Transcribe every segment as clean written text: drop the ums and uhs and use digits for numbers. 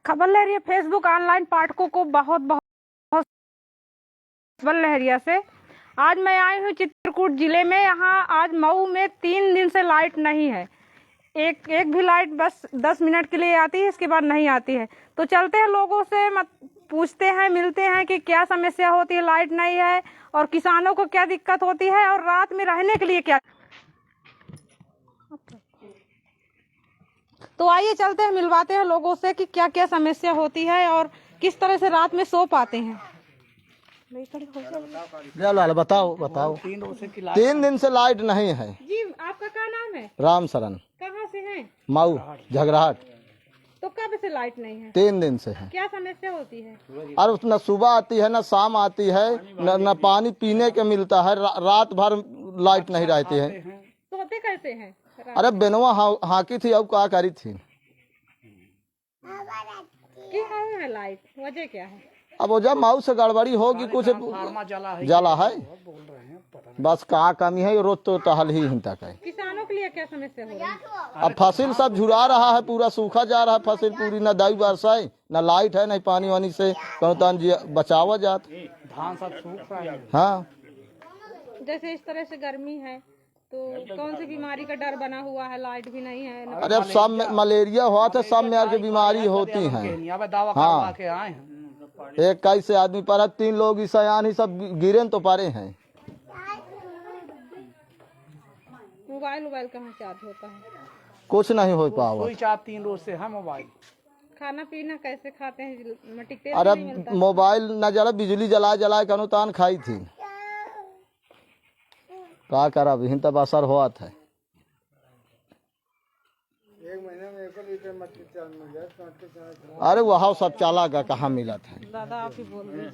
खबर लहरिया Facebook online पाठकों को बहुत बहुत खबर लहरिया से। आज मैं आई हूँ चित्रकूट जिले में। यहाँ आज मऊ में 3 दिन से लाइट नहीं है। एक भी लाइट बस 10 मिनट के लिए आती है, इसके बाद नहीं आती है। तो चलते हैं, लोगों से पूछते हैं, मिलते हैं कि क्या समस्या होती है, लाइट नहीं है और किसानों को क्या दिक्कत होती है और रात में रहने के लिए क्या। तो आइए चलते हैं, मिलवाते हैं लोगों से कि क्या क्या समस्या होती है और किस तरह से रात में सो पाते हैं। बताओ 3 दिन से लाइट नहीं है जी। आपका क्या नाम है? राम शरण। कहाँ से हैं? मऊ झगड़ाहट। तो कब से लाइट नहीं है? 3 दिन से है। क्या समस्या होती है? और न सुबह आती है न शाम आती है, न पानी पीने के मिलता है। रात भर लाइट नहीं रहती है। सोते कैसे हैं? अरे बेनवा हाकी थी, अब क्या करी थी। है लाइट, वजह क्या है? अब वो जब माऊ से गड़बड़ी होगी, कुछ जला है बस। का कमी है, रोज तो टहल ही तक है। किसानों के लिए क्या समस्या हो रही है? अब फसल सब झुरा रहा है, पूरा सूखा जा रहा है फसल पूरी। न दाई बरसा है, न लाइट है, न पानी वानी से बचावा जात। धान सब सूख रहा है। हाँ, जैसे इस तरह से गर्मी है तो कौन सी बीमारी का डर बना हुआ है? लाइट भी नहीं है। अरे अब सब में मलेरिया हुआ था, सब में की बीमारी होती है। हाँ, एक कैसे आदमी पर 3 लोग ईसायान ही सब गिरे तो पारे हैं। मोबाइल कहाँ चार्ज होता है? कुछ नहीं हो पावा। 3 रोज से है मोबाइल। खाना पीना कैसे खाते हैं? मट्टी तेल अरे नहीं मिलता। मोबाइल न जला, बिजली जला कनो तान खाई थी। का करा भी तब असर हुआ था। 1 महीने में 1 लीटर मट्टी तेल मिल जाए। अरे वहाँ सब चला गया, कहाँ मिला था। दादा आप ही बोल रहे हैं।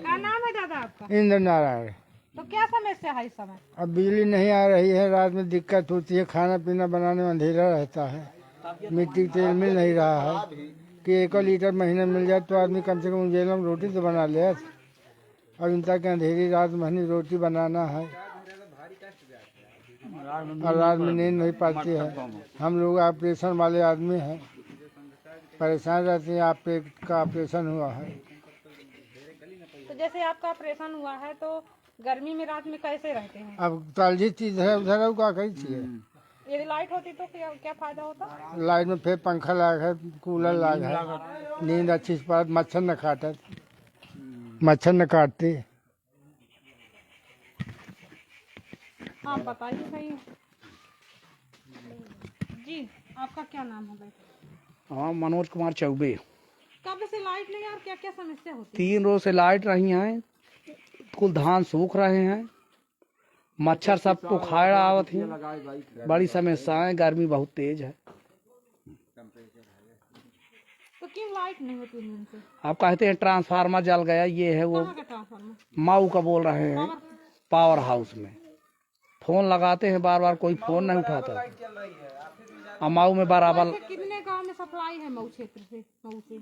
क्या नाम है दादा आपका? इंद्र नारायण। तो क्या समस्या है इस समय? अब बिजली नहीं आ रही है, रात में दिक्कत होती है, खाना पीना बनाने में अंधेरा रहता है, मिट्टी तेल मिल नहीं रहा है कि 1 लीटर महीने मिल जाए तो आदमी कम से कम उजेला में रोटी तो बना ले। और इनता के अंधेरी रात में रोटी बनाना है और रात में नींद नहीं पाती है। हम लोग ऑपरेशन वाले आदमी हैं, परेशान रहते हैं। आप पेट का ऑपरेशन हुआ है। तो जैसे आपका ऑपरेशन हुआ है तो गर्मी में रात में कैसे रहते हैं? अब तालजी चीज है उधर का कही चाहिए। यदि लाइट होती तो क्या फायदा होता? लाइट में फिर पंखा लाग है, कूलर लाग है, नींद अच्छी से पात, मच्छर न काटते। हाँ बताइए सही जी। आपका क्या नाम है भाई? हाँ, मनोज कुमार चौबे। कब से लाइट नहीं है और क्या क्या समस्या होती है? 3 रोज से लाइट रही है, कुल धान सूख रहे हैं, मच्छर सब उखाड़ आवत है, बड़ी समस्याएं, गर्मी बहुत तेज है। तो क्यों लाइट नहीं होती है? आप कहते हैं ट्रांसफार्मर जल गया, ये है वो। मऊ का बोल रहे हैं, पावर हाउस में। फोन लगाते हैं बार बार, कोई फोन नहीं उठाता। मऊ में बराबर कितने गांव में सप्लाई है? मऊ क्षेत्र से, मऊ से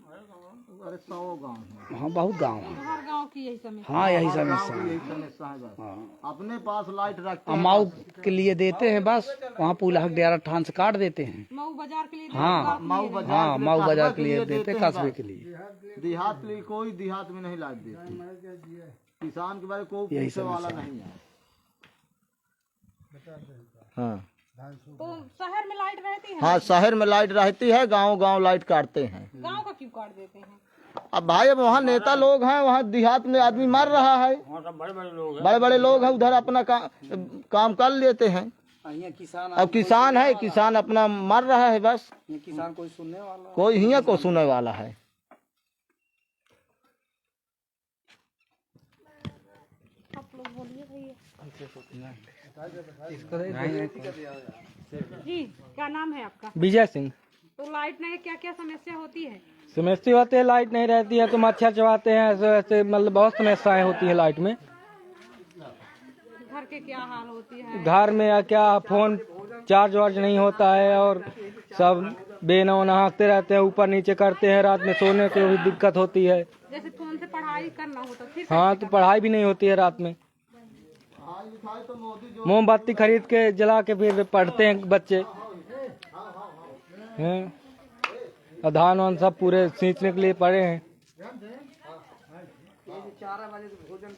अरे 100 गाँव। हाँ, बहुत गांव है। हर गांव की यही समस्या। हाँ, यही समस्या है। हाँ, अपने पास लाइट रखते मऊ के लिए देते हैं बस, वहाँ पूला डेरा ठान से काट देते हैं। मऊ बाजार के लिए? हाँ, मऊ बाजार के लिए देते, कस्बे के लिए। देहात के लिए कोई देहात में नहीं लाइट देती। किसान के बारे कोई पूछने वाला नहीं है। हाँ, तो शहर में लाइट रहती है? हाँ, शहर में लाइट रहती है, गांव लाइट काटते हैं। गांव का क्यों काट देते हैं? अब भाई, अब वहाँ नेता लोग हैं, वहाँ देहात में आदमी मर रहा है, बड़े लोग हैं, उधर अपना काम कर लेते हैं। अब किसान है, किसान अपना मर रहा है बस। किसान कोई सुनने वाला, कोई ही को सुनने वाला है। आप लोग बोलिए भैया जी। क्या नाम है आपका? विजय सिंह। तो लाइट नहीं, क्या क्या समस्या होती है? समस्या होती है, लाइट नहीं रहती है तो मच्छर चबाते हैं, ऐसे मतलब बहुत समस्याएं होती है लाइट में। घर के क्या हाल होती है? घर में या क्या, फोन चार्ज वार्ज नहीं होता है और सब बेना वना हाँकते रहते हैं, ऊपर नीचे करते हैं, रात में सोने को भी दिक्कत होती है। जैसे फोन से पढ़ाई करना होता फिर? हाँ, तो पढ़ाई भी नहीं होती है रात में। मोमबत्ती खरीद के जला के फिर पढ़ते हैं बच्चे। और धान वान सब पूरे सींचने के लिए पड़े हैं।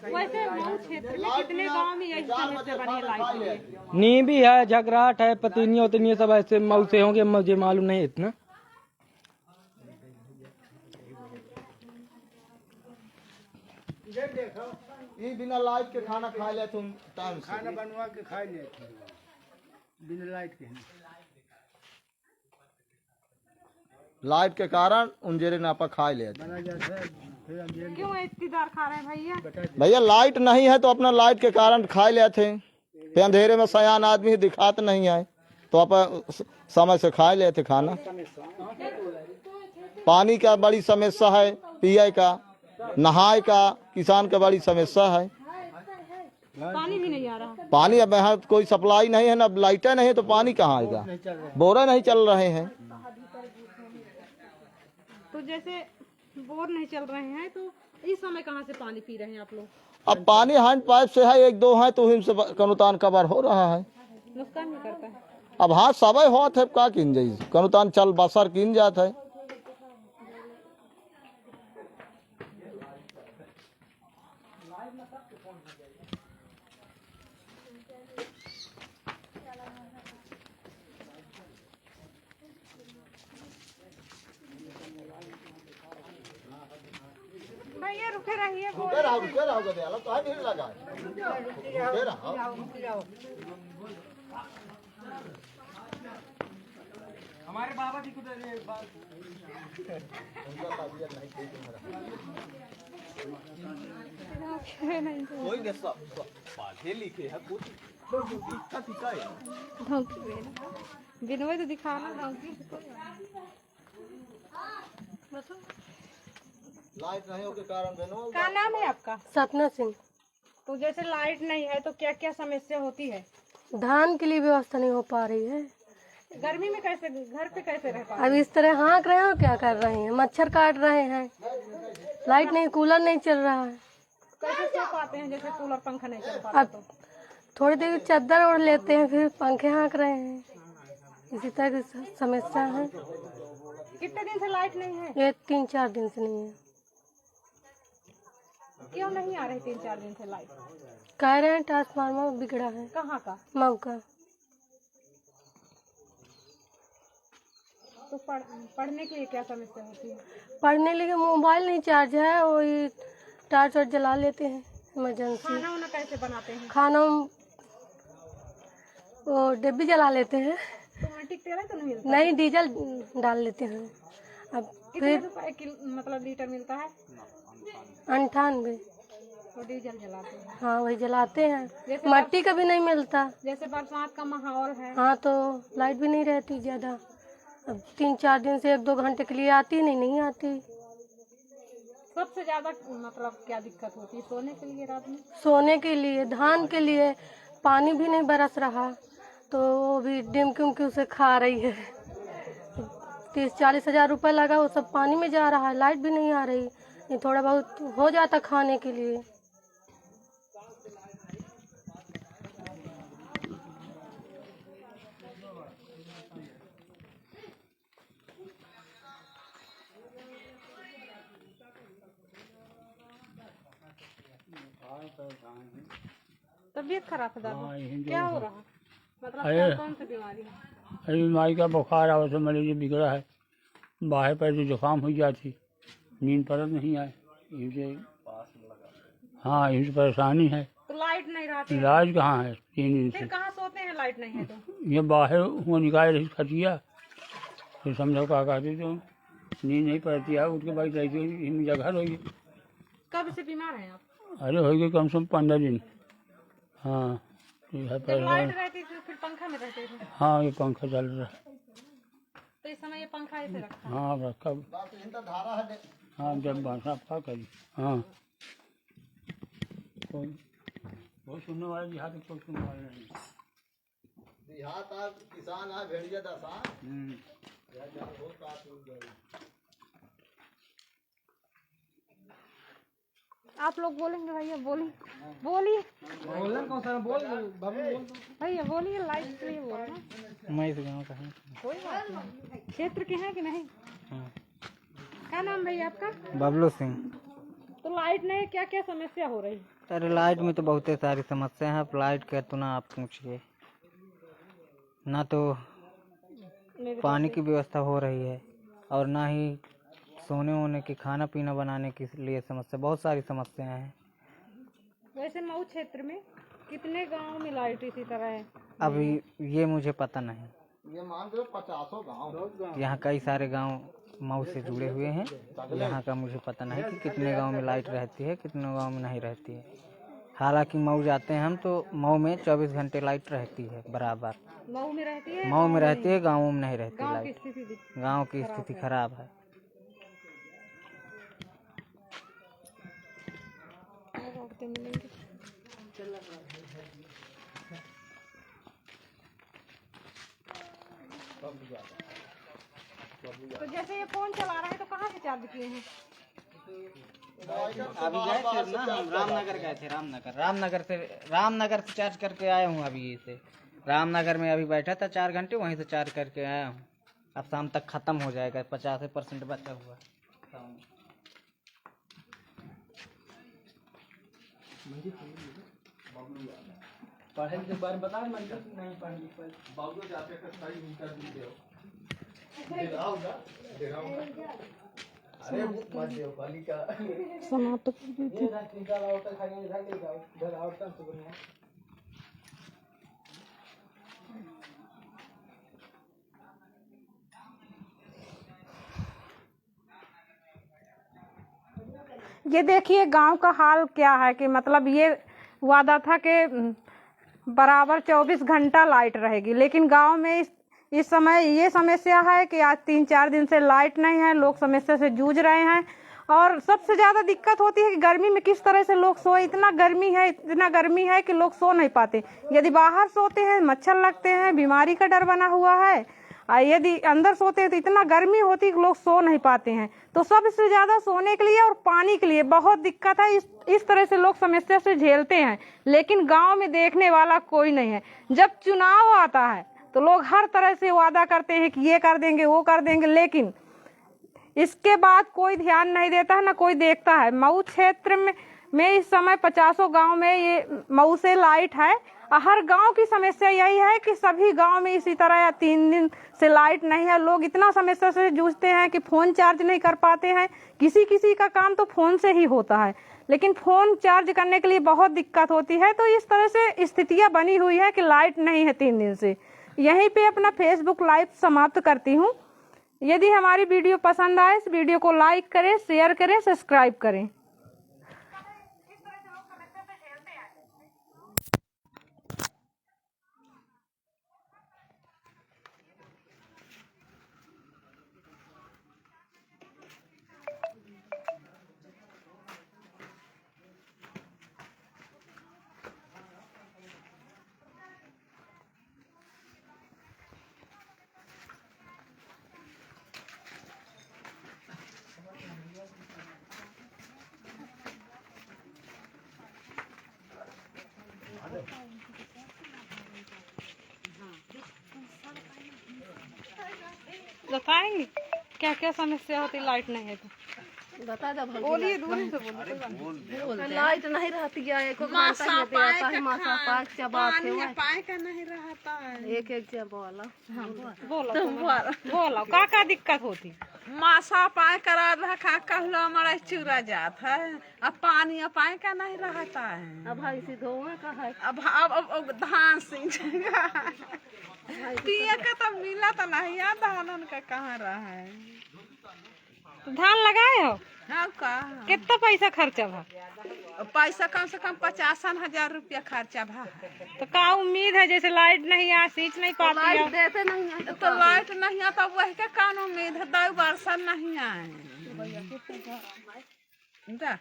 वैसे मऊ क्षेत्र में कितने गांव में यही समस्या बनी है लाइट की? नी भी है, झगराट है, पतीनी उतनी सब ऐसे मऊ से होंगे, मुझे मालूम नहीं इतना। ये बिना लाइट के खाना खा ले तुम टाइम से। खाना बनवा के खा लेते बिना लाइट के। लाइट के कारण उंजेरे नापा खा लेते। बना जाता है फिर अंधेरे में। क्यों इतनी देर खा रहे हैं भैया? भैया लाइट नहीं है तो अपना लाइट के कारण खा लेते हैं। फिर अंधेरे में सयान आदमी दिखाते नहीं है तो अपन समय से खा लेते खाना। पानी का बड़ी समस्या है, पिए का, नहाए का किसान का बड़ी समस्या है। पानी भी नहीं आ रहा। पानी अब यहाँ कोई सप्लाई नहीं है, ना लाइटें नहीं है तो पानी कहाँ आएगा? बोरे नहीं चल रहे हैं। तो जैसे बोर नहीं चल रहे हैं तो इस समय कहाँ से पानी पी रहे हैं आप लोग? अब पानी हैंड पाइप से है, एक दो है तो इनसे कनुतान कवर हो रहा है। नुकसान भी करता है। अब हाँ सबे होत है, का किन जाई कनुतान चल बसर किन जात है। भैया रुके रहिए। रुके रहो गदे तो है भीड़ लगा है। रुके रहो। हमारे बाबा जी को कोई नहीं सब पढ़े लिखे है कुछ दिक्कत है। बिनोई तो दिखाना लाइट नहीं होने के कारण बेनो। क्या नाम है आपका? सपना सिंह। तो जैसे लाइट नहीं है तो क्या क्या समस्या होती है? धान के लिए व्यवस्था नहीं हो पा रही है। गर्मी में कैसे घर पे कैसे रह पा? अब इस तरह हाँक रहे हैं और क्या कर रहे हैं, मच्छर काट रहे हैं। लाइट नहीं, कूलर नहीं चल रहा है। कैसे सो पाते हैं जैसे कूलर पंखा नहीं चल पाता? अब थोड़ी देर चादर ओढ़ लेते हैं, फिर पंखे हाँक रहे हैं। इसी तरह की समस्या है। कितने दिन से लाइट नहीं है? ये 3-4 दिन से नहीं है। क्यों नहीं आ रही 3-4 दिन से लाइट? कह रहे हैं ट्रांसफार्मर बिगड़ा है। कहाँ का? मऊ का। तो पढ़ने के लिए क्या समस्या होती है? पढ़ने लगे मोबाइल नहीं चार्ज है, वही टार्च वार्च जला लेते हैं इमरजेंसी। खाना वाना कैसे बनाते हैं? खाना वो डिब्बी जला लेते हैं। तो ऑटोमेटिक तेल तो नहीं मिलता? नहीं, डीजल डाल लेते हैं। अब कितने रुपए मतलब लीटर मिलता है? 98। तो डीजल जलाते हैं। हाँ वही जलाते हैं। जैसे मट्टी का भी नहीं मिलता। जैसे बरसात का माहौल है। हाँ तो लाइट भी नहीं रहती ज़्यादा। अब 3-4 दिन से 1-2 घंटे के लिए आती नहीं आती। सबसे ज्यादा मतलब क्या दिक्कत होती है सोने के लिए रात में? सोने के लिए, धान के लिए पानी भी नहीं बरस रहा तो वो भी डिमकी उसे खा रही है। 30-40 हज़ार रुपये लगा, वो सब पानी में जा रहा है। लाइट भी नहीं आ रही, नहीं थोड़ा बहुत हो जाता खाने के लिए। तबीयत खराब है दादा? क्या हो रहा? मतलब कौन सी बीमारी है? अरे बीमारी का बुखार आवा से मलेरिया बिगड़ा है। बाहर पैर से जुकाम हो जाती, नींद पर नहीं आए, इसे हाँ इस परेशानी है। तो लाइट नहीं रहती? इलाज कहाँ है 3 दिन फिर से। कहाँ सोते हैं लाइट नहीं है तो? ये बाहर वो निकाल रही खटिया, फिर समझो क्या कहते तो नींद नहीं पड़ती है, उठ के बैठ रही थी इन जगह रही। कब से बीमार हैं आप? अरे हो गए कम से कम 15 दिन। हाँ ठीक है। जब लाइट रहती थी फिर पंखा में रहते थे? हाँ ये पंखा चल रहा है। तो इस समय ये पंखा ऐसे रखा है? हाँ रखा। हाँ जब साफ क्या करी। हाँ कोई बहुत सुनने वाले देहात में कोई सुनने वाले नहीं। देहात आ किसान आ भेड़िया दशा। आप लोग बोलेंगे भैया? बोलिए बोलिए भैया बोलिए। लाइट के लिए बोलना। मैं इस गाँव का हूँ। कोई बात नहीं। क्षेत्र के हैं कि नहीं? क्या नाम भैया आपका? बबलू सिंह। तो लाइट नहीं, क्या क्या समस्या हो रही? अरे लाइट में तो बहुत सारी समस्या है। अब लाइट का तो ना आप पूछिए, ना तो पानी की व्यवस्था हो रही है और ना ही सोने वोने की, खाना पीना बनाने के लिए समस्या, बहुत सारी समस्याएं हैं। वैसे मऊ क्षेत्र में कितने गांव में लाइट इसी तरह है? अभी ये मुझे पता नहीं। ये मान लो 50 गाँव, यहाँ कई सारे गांव मऊ से जुड़े हुए हैं। यहाँ का मुझे पता नहीं कि कितने गांव में लाइट रहती है, कितने गांव में नहीं रहती है। हालांकि मऊ जाते हैं हम तो मऊ में 24 घंटे लाइट रहती है बराबर। मऊ में रहती है? मऊ में रहती है, गाँवों में नहीं रहती गांव की लाइट। स्थिति गाँव की स्थिति खराब है। तो जैसे ये फोन चला रहा है तो कहाँ से चार्ज किए हैं? अभी गए थे ना, हम रामनगर गए थे। रामनगर से चार्ज करके आया हूँ। अभी से रामनगर में अभी बैठा था 4 घंटे, वहीं से चार्ज करके आया हूँ। अब शाम तक खत्म हो जाएगा, 50% बचा हुआ। पढ़े के बारे में बता नहीं पढ़े जाते ये देखिए गांव का हाल क्या है कि मतलब ये वादा था कि बराबर 24 घंटा लाइट रहेगी, लेकिन गांव में इस समय ये समस्या है कि आज 3-4 दिन से लाइट नहीं है। लोग समस्या से जूझ रहे हैं और सबसे ज़्यादा दिक्कत होती है कि गर्मी में किस तरह से लोग सोए। इतना गर्मी है कि लोग सो नहीं पाते। यदि बाहर सोते हैं मच्छर लगते हैं, बीमारी का डर बना हुआ है, और यदि अंदर सोते हैं तो इतना गर्मी होती है कि लोग सो नहीं पाते हैं। तो सबसे ज़्यादा सोने के लिए और पानी के लिए बहुत दिक्कत है। इस तरह से लोग समस्या से झेलते हैं, लेकिन गांव में देखने वाला कोई नहीं है। जब चुनाव आता है तो लोग हर तरह से वादा करते हैं कि ये कर देंगे, वो कर देंगे, लेकिन इसके बाद कोई ध्यान नहीं देता है, ना कोई देखता है। मऊ क्षेत्र में इस समय 50 गाँव में ये मऊ से लाइट है। हर गांव की समस्या यही है कि सभी गांव में इसी तरह 3 दिन से लाइट नहीं है। लोग इतना समस्या से जूझते हैं कि फोन चार्ज नहीं कर पाते हैं। किसी का काम तो फोन से ही होता है, लेकिन फोन चार्ज करने के लिए बहुत दिक्कत होती है। तो इस तरह से स्थितियां बनी हुई है कि लाइट नहीं है 3 दिन से। यहीं पे अपना फेसबुक लाइव समाप्त करती हूँ। यदि हमारी वीडियो पसंद आए इस वीडियो को लाइक करें, शेयर करें, सब्सक्राइब करें। बताएंगे क्या क्या समस्या होती लाइट नहीं है तो? बता दो। बोलिए, दूर से बोलिए। लाइट नहीं रहती है, एक मासा पाक चबात है, पाए का नहीं रहता है। एक चबाला। बोलो का दिक्कत होती? मासा पाए करा रखा कहलो हमारा चूरा जात है। अब पानी पाए का नहीं रहता है। अब भाई से धोए का है। अब धान सिंह पिए का तो मिला तो नहीं है, धान का कहाँ रहा है। तो धान लगाए हो? हाँ का कितना पैसा खर्चा भा? पैसा कम से कम 50,000 रुपया खर्चा भा। तो का उम्मीद है जैसे लाइट नहीं आ, सींच नहीं पाती लाइट है? देते नहीं है तो लाइट नहीं है तो वही का कान उम्मीद है। 2 वर्ष नहीं आए। देख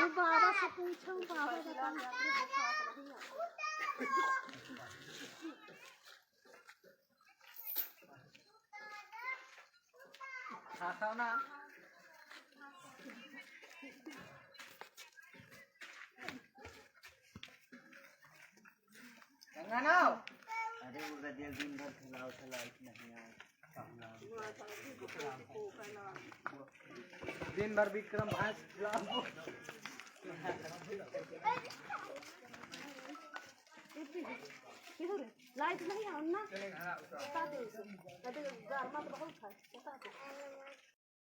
बाबा से पूछो, बाबा ना दिन भर विक्रम भैंस लाइट नहीं है ना, बता दे उसे, बहुत है, बता दे।